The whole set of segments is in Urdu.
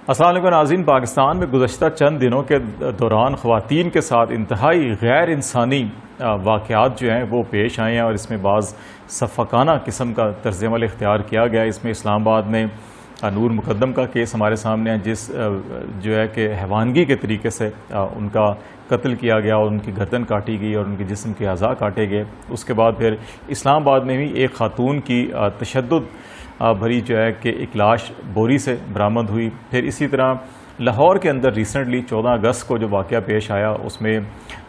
السلام علیکم ناظرین، پاکستان میں گزشتہ چند دنوں کے دوران خواتین کے ساتھ انتہائی غیر انسانی واقعات جو ہیں وہ پیش آئے ہیں اور اس میں بعض صفقانہ قسم کا طرز عمل اختیار کیا گیا ہے۔ اس میں اسلام آباد میں نور مقدم کا کیس ہمارے سامنے ہے، جس جو ہے کہ حیوانگی کے طریقے سے ان کا قتل کیا گیا اور ان کی گردن کاٹی گئی اور ان کے جسم کے اعضاء کاٹے گئے۔ اس کے بعد پھر اسلام آباد میں بھی ایک خاتون کی تشدد بھری جو ہے کہ ایک لاش بوری سے برآمد ہوئی۔ پھر اسی طرح لاہور کے اندر ریسنٹلی 14 اگست کو جو واقعہ پیش آیا، اس میں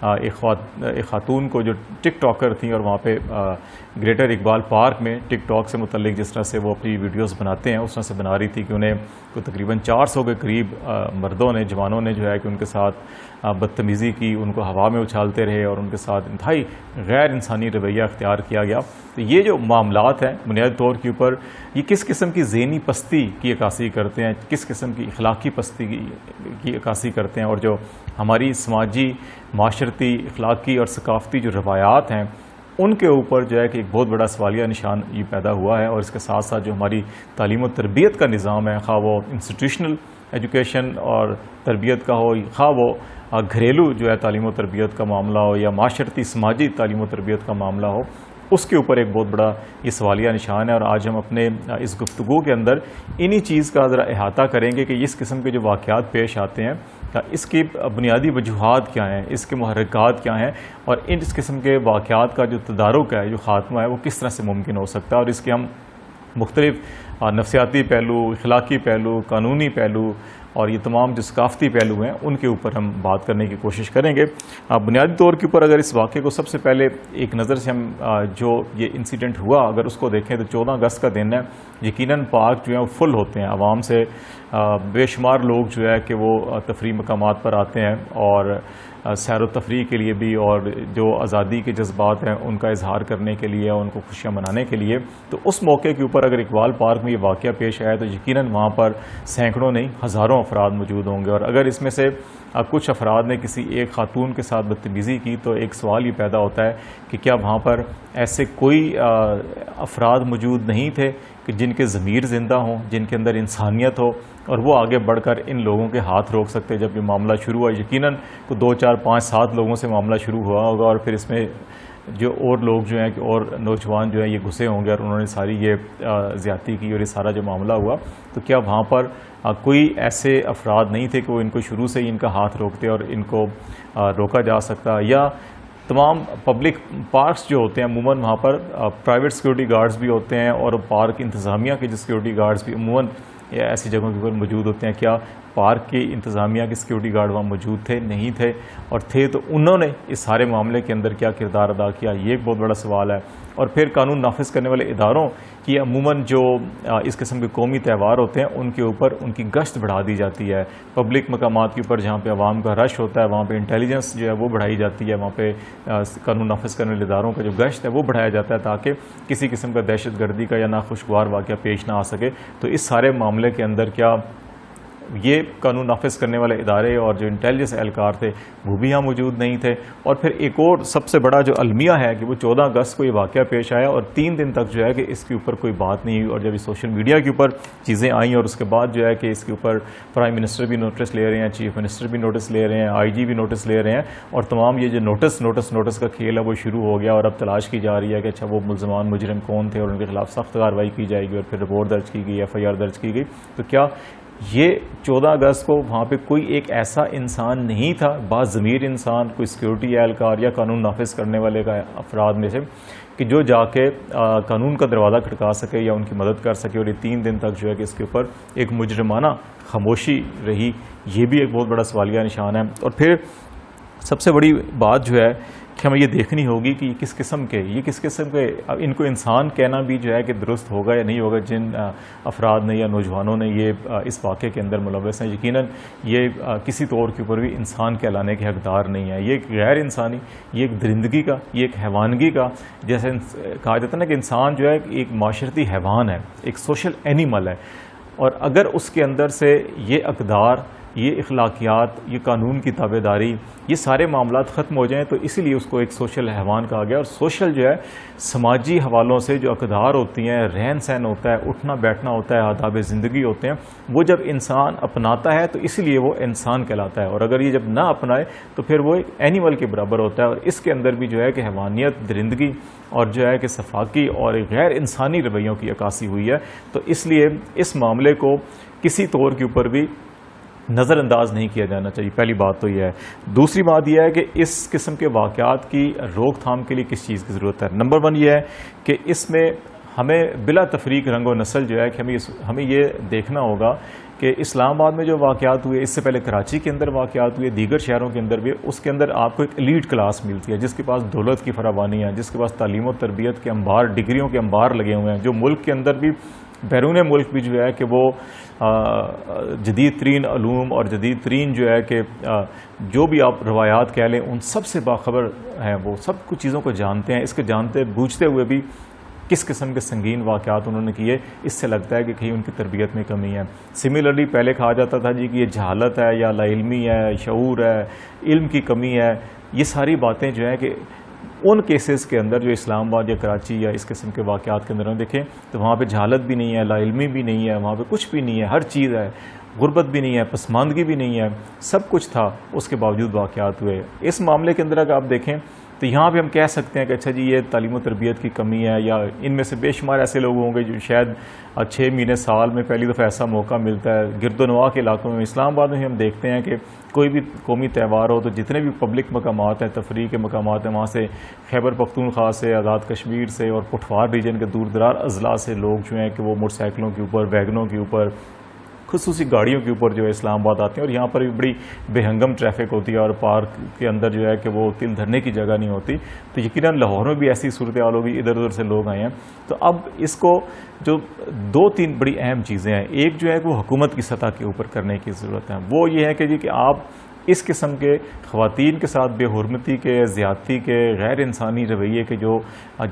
ایک خاتون کو جو ٹک ٹاکر تھیں اور وہاں پہ گریٹر اقبال پارک میں ٹک ٹاک سے متعلق جس طرح سے وہ اپنی ویڈیوز بناتے ہیں اس طرح سے بنا رہی تھی کہ انہیں کو تقریباً 400 کے قریب مردوں نے، جوانوں نے جو ہے کہ ان کے ساتھ بدتمیزی کی، ان کو ہوا میں اچھالتے رہے اور ان کے ساتھ انتہائی غیر انسانی رویہ اختیار کیا گیا۔ تو یہ جو معاملات ہیں بنیادی طور کے اوپر یہ کس قسم کی ذہنی پستی کی عکاسی کرتے ہیں، کس قسم کی اخلاقی پستی کی عکاسی کرتے ہیں، اور جو ہماری سماجی، معاشرتی، اخلاقی اور ثقافتی جو روایات ہیں ان کے اوپر جو ہے کہ ایک بہت بڑا سوالیہ نشان یہ پیدا ہوا ہے۔ اور اس کے ساتھ ساتھ جو ہماری تعلیم و تربیت کا نظام ہے، خواہ وہ انسٹیٹیوشنل ایجوکیشن اور تربیت کا ہو، خواہ وہ گھریلو جو ہے تعلیم و تربیت کا معاملہ ہو یا معاشرتی سماجی تعلیم و تربیت کا معاملہ ہو، اس کے اوپر ایک بہت بڑا یہ سوالیہ نشان ہے۔ اور آج ہم اپنے اس گفتگو کے اندر انہی چیز کا ذرا احاطہ کریں گے کہ اس قسم کے جو واقعات پیش آتے ہیں اس کی بنیادی وجوہات کیا ہیں، اس کے محرکات کیا ہیں، اور اس قسم کے واقعات کا جو تدارک ہے، جو خاتمہ ہے، وہ کس طرح سے ممکن ہو سکتا ہے۔ اور اس کے ہم مختلف نفسیاتی پہلو، اخلاقی پہلو، قانونی پہلو اور یہ تمام جو ثقافتی پہلو ہیں ان کے اوپر ہم بات کرنے کی کوشش کریں گے۔ بنیادی طور کے اوپر اگر اس واقعے کو سب سے پہلے ایک نظر سے ہم جو یہ انسیڈنٹ ہوا اگر اس کو دیکھیں تو 14 اگست کا دن ہے۔ یقیناً پارک جو ہیں وہ فل ہوتے ہیں، عوام سے بے شمار لوگ جو ہے کہ وہ تفریح مقامات پر آتے ہیں اور سیر و تفریح کے لیے بھی، اور جو آزادی کے جذبات ہیں ان کا اظہار کرنے کے لیے اور ان کو خوشیاں منانے کے لیے۔ تو اس موقع کے اوپر اگر اقبال پارک میں یہ واقعہ پیش آیا تو یقیناً وہاں پر سینکڑوں نہیں ہزاروں افراد موجود ہوں گے، اور اگر اس میں سے کچھ افراد نے کسی ایک خاتون کے ساتھ بدتمیزی کی تو ایک سوال یہ پیدا ہوتا ہے کہ کیا وہاں پر ایسے کوئی افراد موجود نہیں تھے کہ جن کے ضمیر زندہ ہوں، جن کے اندر انسانیت ہو، اور وہ آگے بڑھ کر ان لوگوں کے ہاتھ روک سکتے جب یہ معاملہ شروع ہوا۔ یقیناً کو 2 4 5 7 لوگوں سے معاملہ شروع ہوا ہوگا اور پھر اس میں جو اور لوگ جو ہیں کہ اور نوجوان جو ہیں یہ گھسے ہوں گے اور انہوں نے ساری یہ زیادتی کی اور یہ سارا جو معاملہ ہوا، تو کیا وہاں پر کوئی ایسے افراد نہیں تھے کہ وہ ان کو شروع سے ہی ان کا ہاتھ روکتے اور ان کو روکا جا سکتا؟ یا تمام پبلک پارکس جو ہوتے ہیں عموماً وہاں پر پرائیویٹ سیکورٹی گارڈز بھی ہوتے ہیں اور پارک انتظامیہ کے جو سیکورٹی گارڈز بھی عموماً ایسی جگہوں کے اوپر موجود ہوتے ہیں، کیا پارک کی انتظامیہ کے سیکورٹی گارڈ وہاں موجود تھے؟ نہیں تھے، اور تھے تو انہوں نے اس سارے معاملے کے اندر کیا کردار ادا کیا؟ یہ ایک بہت بڑا سوال ہے۔ اور پھر قانون نافذ کرنے والے اداروں کی عموماً جو اس قسم کے قومی تہوار ہوتے ہیں ان کے اوپر ان کی گشت بڑھا دی جاتی ہے، پبلک مقامات کے اوپر جہاں پہ عوام کا رش ہوتا ہے وہاں پہ انٹیلیجنس جو ہے وہ بڑھائی جاتی ہے، وہاں پہ قانون نافذ کرنے والے اداروں کا جو گشت ہے وہ بڑھایا جاتا ہے تاکہ کسی قسم کا دہشت گردی کا یا ناخوشگوار واقعہ پیش نہ آ سکے۔ تو اس سارے معاملے کے اندر کیا یہ قانون نافذ کرنے والے ادارے اور جو انٹیلیجنس اہلکار تھے وہ بھی یہاں موجود نہیں تھے؟ اور پھر ایک اور سب سے بڑا جو المیہ ہے کہ وہ 14 اگست کو یہ واقعہ پیش آیا اور 3 دن تک جو ہے کہ اس کے اوپر کوئی بات نہیں ہوئی، اور جب سوشل میڈیا کے اوپر چیزیں آئیں اور اس کے بعد جو ہے کہ اس کے اوپر پرائم منسٹر بھی نوٹس لے رہے ہیں، چیف منسٹر بھی نوٹس لے رہے ہیں، آئی جی بھی نوٹس لے رہے ہیں، اور تمام یہ جو نوٹس کا کھیل ہے وہ شروع ہو گیا، اور اب تلاش کی جا رہی ہے کہ اچھا وہ ملزمان مجرم کون تھے اور ان کے خلاف سخت کارروائی کی جائے گی، اور پھر رپورٹ درج کی گئی، FIR درج کی گئی۔ تو کیا یہ 14 اگست کو وہاں پہ کوئی ایک ایسا انسان نہیں تھا، باضمیر انسان، کوئی سیکورٹی اہلکار یا قانون نافذ کرنے والے کا افراد میں سے کہ جو جا کے قانون کا دروازہ کھٹکا سکے یا ان کی مدد کر سکے؟ اور یہ 3 دن تک جو ہے کہ اس کے اوپر ایک مجرمانہ خاموشی رہی، یہ بھی ایک بہت بڑا سوالیہ نشان ہے۔ اور پھر سب سے بڑی بات جو ہے کہ ہمیں یہ دیکھنی ہوگی کہ یہ کس قسم کے ان کو انسان کہنا بھی جو ہے کہ درست ہوگا یا نہیں ہوگا جن افراد نے یا نوجوانوں نے یہ اس واقعے کے اندر ملوث ہیں۔ یقیناً یہ کسی طور کے اوپر بھی انسان کہلانے کے حقدار نہیں ہے، یہ ایک غیر انسانی، یہ ایک درندگی کا، یہ ایک حیوانگی کا، جیسے کہا جاتا ہے نا کہ انسان جو ہے ایک معاشرتی حیوان ہے، ایک سوشل اینیمل ہے، اور اگر اس کے اندر سے یہ اقدار یہ اخلاقیات، یہ قانون کی تابع داری، یہ سارے معاملات ختم ہو جائیں تو اسی لیے اس کو ایک سوشل حیوان کہا گیا. اور سوشل جو ہے سماجی حوالوں سے جو اقدار ہوتی ہیں، رہن سہن ہوتا ہے، اٹھنا بیٹھنا ہوتا ہے، آداب زندگی ہوتے ہیں، وہ جب انسان اپناتا ہے تو اسی لیے وہ انسان کہلاتا ہے. اور اگر یہ جب نہ اپنائے تو پھر وہ ایک اینیمل کے برابر ہوتا ہے. اور اس کے اندر بھی جو ہے کہ حیوانیت، درندگی اور جو ہے کہ سفاکی اور غیر انسانی رویوں کی عکاسی ہوئی ہے. تو اس لیے اس معاملے کو کسی طور کے اوپر بھی نظر انداز نہیں کیا جانا چاہیے. پہلی بات تو یہ ہے. دوسری بات یہ ہے کہ اس قسم کے واقعات کی روک تھام کے لیے کس چیز کی ضرورت ہے. نمبر 1 یہ ہے کہ اس میں ہمیں بلا تفریق رنگ و نسل جو ہے کہ ہمیں یہ دیکھنا ہوگا کہ اسلام آباد میں جو واقعات ہوئے، اس سے پہلے کراچی کے اندر واقعات ہوئے، دیگر شہروں کے اندر بھی، اس کے اندر آپ کو ایک ایلیٹ کلاس ملتی ہے جس کے پاس دولت کی فراوانی ہے، جس کے پاس تعلیم و تربیت کے انبار، ڈگریوں کے انبار لگے ہوئے ہیں، جو ملک کے اندر بھی بیرون ملک بھی جو ہے کہ وہ جدید ترین علوم اور جدید ترین جو ہے کہ جو بھی آپ روایات کہہ لیں ان سب سے باخبر ہیں. وہ سب کچھ چیزوں کو جانتے ہیں. اس کے جانتے بوجھتے ہوئے بھی کس قسم کے سنگین واقعات انہوں نے کیے، اس سے لگتا ہے کہ کہیں ان کی تربیت میں کمی ہے. سملرلی پہلے کہا جاتا تھا جی کہ یہ جہالت ہے یا لا علمی ہے، شعور ہے، علم کی کمی ہے. یہ ساری باتیں جو ہیں کہ ان کیسز کے اندر جو اسلام آباد یا کراچی یا اس قسم کے واقعات کے اندر ہم دیکھیں تو وہاں پہ جہالت بھی نہیں ہے، لا علمی بھی نہیں ہے، وہاں پہ کچھ بھی نہیں ہے، ہر چیز ہے، غربت بھی نہیں ہے، پسماندگی بھی نہیں ہے، سب کچھ تھا، اس کے باوجود واقعات ہوئے. اس معاملے کے اندر اگر آپ دیکھیں تو یہاں پہ ہم کہہ سکتے ہیں کہ اچھا جی یہ تعلیم و تربیت کی کمی ہے، یا ان میں سے بے شمار ایسے لوگ ہوں گے جو شاید 6 مہینے سال میں پہلی دفعہ ایسا موقع ملتا ہے. گرد و نواح کے علاقوں میں، اسلام آباد میں ہم دیکھتے ہیں کہ کوئی بھی قومی تہوار ہو تو جتنے بھی پبلک مقامات ہیں، تفریح کے مقامات ہیں، وہاں سے خیبر پختونخوا سے، آزاد کشمیر سے اور پٹھوار ریجن کے دور دراز اضلاع سے لوگ جو ہیں کہ وہ موٹر سائیکلوں کے اوپر، ویگنوں کے اوپر، خصوصی گاڑیوں کے اوپر جو ہے اسلام آباد آتے ہیں. اور یہاں پر بھی بڑی بے ہنگم ٹریفک ہوتی ہے اور پارک کے اندر جو ہے کہ وہ تل دھرنے کی جگہ نہیں ہوتی. تو یقیناً لاہور میں بھی ایسی صورتحال ہوگی، ادھر ادھر سے لوگ آئے ہیں. تو اب اس کو جو 2-3 بڑی اہم چیزیں ہیں، ایک جو ہے کہ وہ حکومت کی سطح کے اوپر کرنے کی ضرورت ہے. وہ یہ ہے کہ جی کہ آپ اس قسم کے خواتین کے ساتھ بے حرمتی کے، زیادتی کے، غیر انسانی رویے کے جو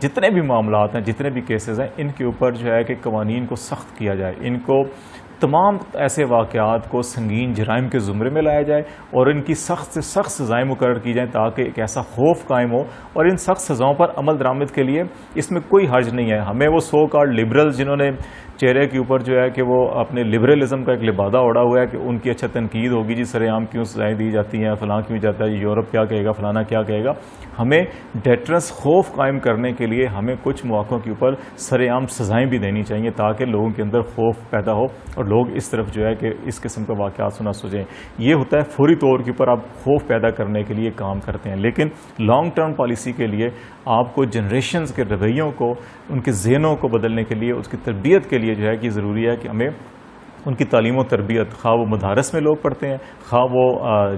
جتنے بھی معاملات ہیں، جتنے بھی کیسز ہیں، ان کے اوپر جو ہے کہ قوانین کو سخت کیا جائے. ان کو تمام ایسے واقعات کو سنگین جرائم کے زمرے میں لایا جائے اور ان کی سخت سے سخت سزائیں مقرر کی جائیں تاکہ ایک ایسا خوف قائم ہو. اور ان سخت سزاؤں پر عمل درآمد کے لیے اس میں کوئی حرج نہیں ہے. ہمیں وہ سو کالڈ لبرل جنہوں نے چہرے کے اوپر جو ہے کہ وہ اپنے لبرلزم کا ایک لبادہ اوڑا ہوا ہے کہ ان کی اچھا تنقید ہوگی جی سر عام کیوں سزائیں دی جاتی ہیں، فلاں کیوں جاتا ہے، یورپ کیا کہے گا، فلانا کیا کہے گا. ہمیں ڈیٹرنس، خوف قائم کرنے کے لیے ہمیں کچھ مواقعوں کے اوپر سر عام سزائیں بھی دینی چاہیے تاکہ لوگوں کے اندر خوف پیدا ہو اور لوگ اس طرف جو ہے کہ اس قسم کا واقعات سنا سوچیں. یہ ہوتا ہے فوری طور کے اوپر آپ خوف پیدا کرنے کے لیے کام کرتے ہیں، لیکن لانگ ٹرم پالیسی کے لیے آپ کو جنریشنز کے رویوں کو، ان کے ذہنوں کو بدلنے کے لیے، اس کی تربیت کے لیے جو ہے کہ ضروری ہے کہ ہمیں ان کی تعلیم و تربیت، خواہ وہ مدارس میں لوگ پڑھتے ہیں، خواہ وہ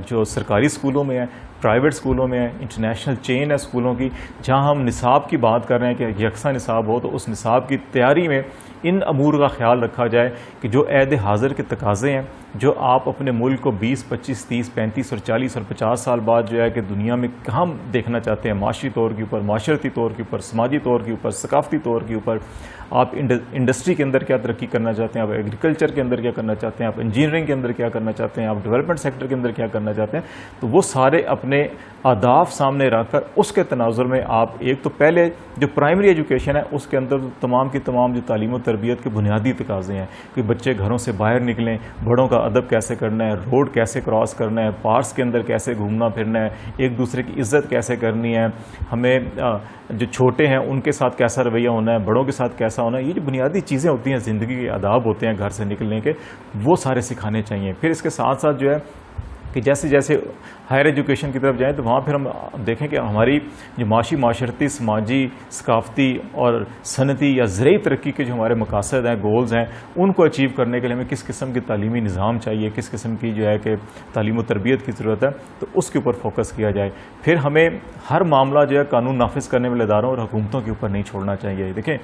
جو سرکاری اسکولوں میں ہیں، پرائیویٹ اسکولوں میں ہیں، انٹرنیشنل چین ہے اسکولوں کی، جہاں ہم نصاب کی بات کر رہے ہیں کہ یکساں نصاب ہو، تو اس نصاب کی تیاری میں ان امور کا خیال رکھا جائے کہ جو عہد حاضر کے تقاضے ہیں، جو آپ اپنے ملک کو 20، 25، 30، 35 اور 40 اور 50 سال بعد جو ہے کہ دنیا میں کہاں دیکھنا چاہتے ہیں، معاشی طور کے اوپر، معاشرتی طور کے اوپر، سماجی طور کے اوپر، ثقافتی طور کے اوپر، آپ انڈسٹری کے اندر کیا ترقی کرنا چاہتے ہیں، آپ ایگریکلچر کے اندر کیا کرنا چاہتے ہیں، آپ انجینئرنگ کے اندر کیا کرنا چاہتے ہیں، آپ ڈیولپمنٹ سیکٹر کے اندر کیا کرنا چاہتے ہیں. تو وہ سارے اپنے اہداف سامنے رکھ کر اس کے تناظر میں آپ ایک تو پہلے جو پرائمری ایجوکیشن ہے اس کے اندر تمام کی تمام جو تعلیم و تربیت کے بنیادی تقاضے ہیں کہ بچے گھروں سے باہر نکلیں، بڑوں کا ادب کیسے کرنا ہے، روڈ کیسے کراس کرنا ہے، پارکس کے اندر کیسے گھومنا پھرنا ہے، ایک دوسرے کی عزت کیسے کرنی ہے، ہمیں جو چھوٹے ہیں ان کے ساتھ کیسا رویہ ہونا ہے، بڑوں کے ساتھ کیسا ہونا ہے. یہ جو بنیادی چیزیں ہوتی ہیں، زندگی کے آداب ہوتے ہیں گھر سے نکلنے کے، وہ سارے سکھانے چاہیے. پھر اس کے ساتھ ساتھ جو ہے کہ جیسے جیسے ہائر ایجوکیشن کی طرف جائیں تو وہاں پھر ہم دیکھیں کہ ہماری جو معاشی، معاشرتی، سماجی، ثقافتی اور صنعتی یا زرعی ترقی کے جو ہمارے مقاصد ہیں، گولز ہیں، ان کو اچیو کرنے کے لیے ہمیں کس قسم کی تعلیمی نظام چاہیے، کس قسم کی جو ہے کہ تعلیم و تربیت کی ضرورت ہے، تو اس کے اوپر فوکس کیا جائے. پھر ہمیں ہر معاملہ جو ہے قانون نافذ کرنے والے اداروں اور حکومتوں کے اوپر نہیں چھوڑنا چاہیے. دیکھیں،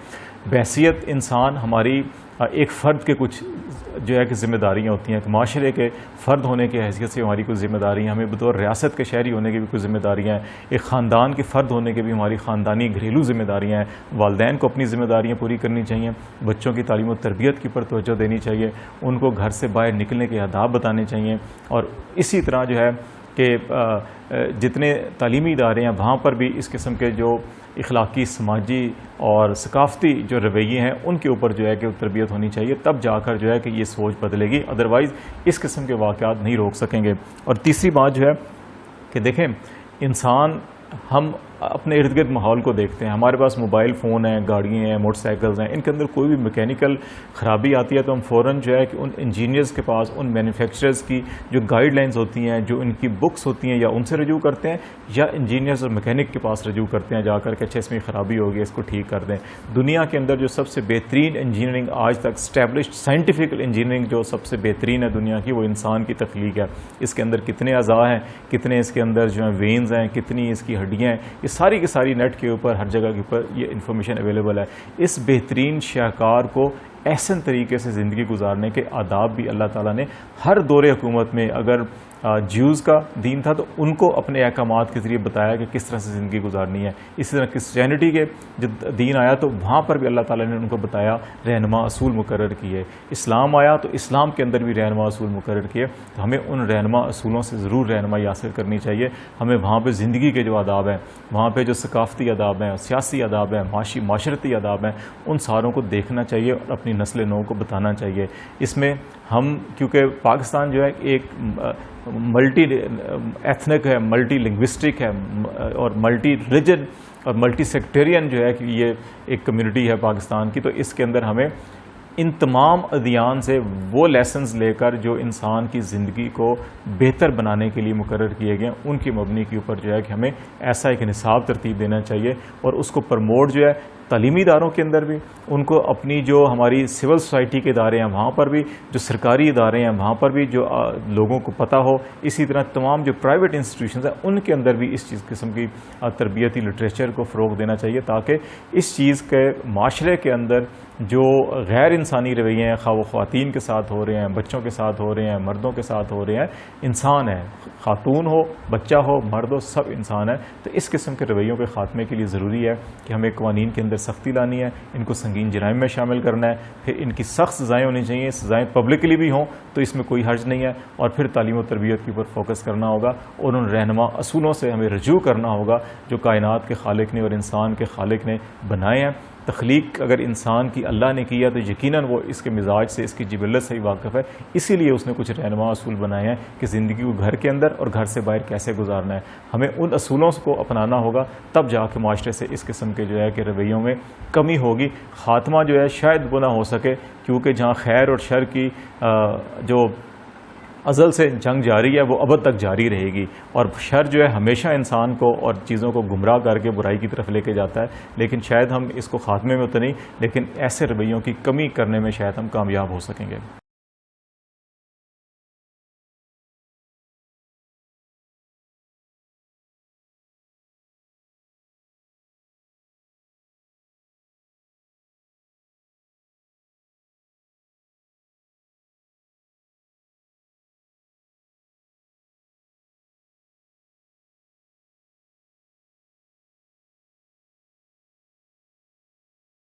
بحیثیت انسان ہماری ایک فرد کے کچھ جو ہے کہ ذمہ داریاں ہوتی ہیں، کہ معاشرے کے فرد ہونے کی حیثیت سے ہماری کوئی ذمہ داری ہیں، ہمیں بطور ریاست کے شہری ہونے کی بھی کوئی ذمہ داریاں ہیں، ایک خاندان کے فرد ہونے کے بھی ہماری خاندانی گھریلو ذمہ داریاں ہیں۔ والدین کو اپنی ذمہ داریاں پوری کرنی چاہیے، بچوں کی تعلیم و تربیت کے اوپر توجہ دینی چاہیے، ان کو گھر سے باہر نکلنے کے آداب بتانے چاہیے، اور اسی طرح جو ہے کہ جتنے تعلیمی ادارے ہیں وہاں پر بھی اس قسم کے جو اخلاقی، سماجی اور ثقافتی جو رویے ہیں ان کے اوپر جو ہے کہ تربیت ہونی چاہیے، تب جا کر جو ہے کہ یہ سوچ بدلے گی، ادروائز اس قسم کے واقعات نہیں روک سکیں گے۔ اور تیسری بات جو ہے کہ دیکھیں، انسان ہم اپنے ارد گرد ماحول کو دیکھتے ہیں، ہمارے پاس موبائل فون ہیں، گاڑیاں ہیں، موٹر سائیکلز ہیں، ان کے اندر کوئی بھی میکینیکل خرابی آتی ہے تو ہم فوراً جو ہے کہ ان انجینئرز کے پاس، ان مینوفیکچررز کی جو گائیڈ لائنز ہوتی ہیں، جو ان کی بکس ہوتی ہیں، یا ان سے رجوع کرتے ہیں یا انجینئرز اور میکینک کے پاس رجوع کرتے ہیں جا کر کہ اچھا اس میں خرابی ہوگی، اس کو ٹھیک کر دیں۔ دنیا کے اندر جو سب سے بہترین انجینئرنگ آج تک اسٹیبلشڈ سائنٹیفک انجینئرنگ جو سب سے بہترین ہے دنیا کی، وہ انسان کی تخلیق ہے۔ اس کے اندر کتنے اعضاء ہیں، کتنے اس کے اندر جو ہیں وینز ہیں، کتنی اس کی ہڈیاں ہیں، یہ ساری کی ساری نیٹ کے اوپر، ہر جگہ کے اوپر یہ انفارمیشن اویلیبل ہے۔ اس بہترین شاہکار کو احسن طریقے سے زندگی گزارنے کے آداب بھی اللہ تعالیٰ نے ہر دور حکومت میں، اگر جیوز کا دین تھا تو ان کو اپنے احکامات کے ذریعے بتایا کہ کس طرح سے زندگی گزارنی ہے۔ اسی طرح کرسچینٹی کے جب دین آیا تو وہاں پر بھی اللہ تعالیٰ نے ان کو بتایا، رہنما اصول مقرر کیے۔ اسلام آیا تو اسلام کے اندر بھی رہنما اصول مقرر کیے، تو ہمیں ان رہنما اصولوں سے ضرور رہنمائی حاصل کرنی چاہیے۔ ہمیں وہاں پہ زندگی کے جو آداب ہیں، وہاں پہ جو ثقافتی آداب ہیں، سیاسی آداب ہیں، معاشرتی آداب ہیں، ان ساروں کو دیکھنا چاہیے اور اپنی نسل نو کو بتانا چاہیے۔ اس میں ہم، کیونکہ پاکستان جو ہے ایک ملٹی ایتھنک ہے، ملٹی لنگوسٹک ہے، اور ملٹی ریجن اور ملٹی سیکٹرین جو ہے کہ یہ ایک کمیونٹی ہے پاکستان کی، تو اس کے اندر ہمیں ان تمام ادیان سے وہ لیسنز لے کر جو انسان کی زندگی کو بہتر بنانے کے لیے مقرر کیے گئے ہیں، ان کی مبنی کے اوپر جو ہے کہ ہمیں ایسا ایک نصاب ترتیب دینا چاہیے، اور اس کو پروموٹ جو ہے تعلیمی اداروں کے اندر بھی، ان کو اپنی جو ہماری سول سوسائٹی کے ادارے ہیں وہاں پر بھی، جو سرکاری ادارے ہیں وہاں پر بھی جو لوگوں کو پتہ ہو، اسی طرح تمام جو پرائیویٹ انسٹیٹیوشنز ہیں ان کے اندر بھی اس چیز قسم کی تربیتی لٹریچر کو فروغ دینا چاہیے، تاکہ اس چیز کے معاشرے کے اندر جو غیر انسانی رویے ہیں، خواہ وہ خواتین کے ساتھ ہو رہے ہیں، بچوں کے ساتھ ہو رہے ہیں، مردوں کے ساتھ ہو رہے ہیں، انسان ہے، خاتون ہو، بچہ ہو، مرد ہو، سب انسان ہے، تو اس قسم کے رویوں کے خاتمے کے لیے ضروری ہے کہ ہمیں قوانین کے اندر سختی لانی ہے، ان کو سنگین جرائم میں شامل کرنا ہے، پھر ان کی سخت سزائیں ہونی چاہیے، سزائیں پبلکلی بھی ہوں تو اس میں کوئی حرج نہیں ہے، اور پھر تعلیم و تربیت کے اوپر فوکس کرنا ہوگا، اور ان رہنما اصولوں سے ہمیں رجوع کرنا ہوگا جو کائنات کے خالق نے اور انسان کے خالق نے بنائے ہیں۔ تخلیق اگر انسان کی اللہ نے کیا تو یقیناً وہ اس کے مزاج سے، اس کی جبلت سے ہی واقف ہے، اسی لیے اس نے کچھ رہنما اصول بنائے ہیں کہ زندگی کو گھر کے اندر اور گھر سے باہر کیسے گزارنا ہے۔ ہمیں ان اصولوں کو اپنانا ہوگا، تب جا کے معاشرے سے اس قسم کے جو ہے کہ رویوں میں کمی ہوگی۔ خاتمہ جو ہے شاید وہ نہ ہو سکے، کیونکہ جہاں خیر اور شر کی جو ازل سے جنگ جاری ہے وہ ابد تک جاری رہے گی، اور شر جو ہے ہمیشہ انسان کو اور چیزوں کو گمراہ کر کے برائی کی طرف لے کے جاتا ہے، لیکن شاید ہم اس کو خاتمے میں تو نہیں، لیکن ایسے رویوں کی کمی کرنے میں شاید ہم کامیاب ہو سکیں گے۔